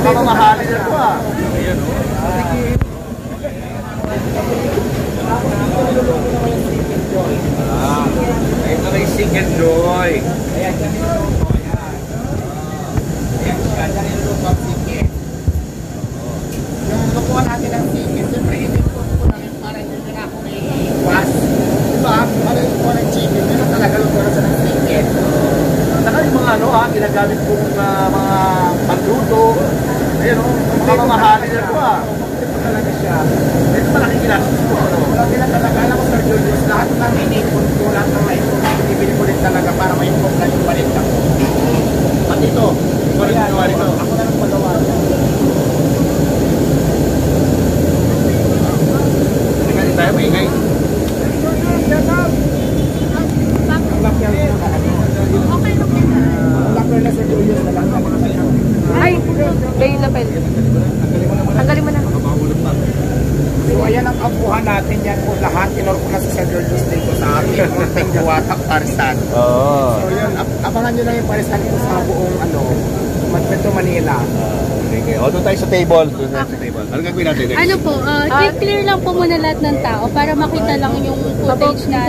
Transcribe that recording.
Baka mamahalin na ito ah. Ayan o. Ito na yung Single Joy. Ayan, dyan niluluto. Ayan. Ayan siya, dyan niluluto ang sikit. Yung lukuhan natin ang sikit, siyempre, ito po namin para hindi na ako may iwas. Diba, ano yung lukuhan ng chicken, pero talaga lukuhan sa ng sikit. Saka yung mga ano ha, ginagamit kong mga pagluto. Ayan o, baka mamahalin na ito ah. Ito talaga siya. Ito malaking ginastos ko. Wala din ang talaga. Alam ko, Sir Julius, lahat ng inipon ko, lahat ng maipon, binibili ko rin talaga para maipon na yung palit ako. Pati ito, ito rin ginawa nito. Ako na lang pagawa. Hindi tayo maingay. Ang lakyan ko na ano. Ang lakyan na Sir Julius na lang. Ay, kayo na pwede. Tanggalin mo na. So ayan ang abuhan natin yan po lahat. Tinor ko na sa Sir Julius dito sa ating kunting buwatang parisan. Oo. So yun, abangan nyo lang yung parisan ko sa buong ano, Metro Manila. Okay. O, doon tayo sa table. Doon tayo sa table. Ano gagawin natin? Ano po, i-clear lang po muna lahat ng tao para makita lang yung footage na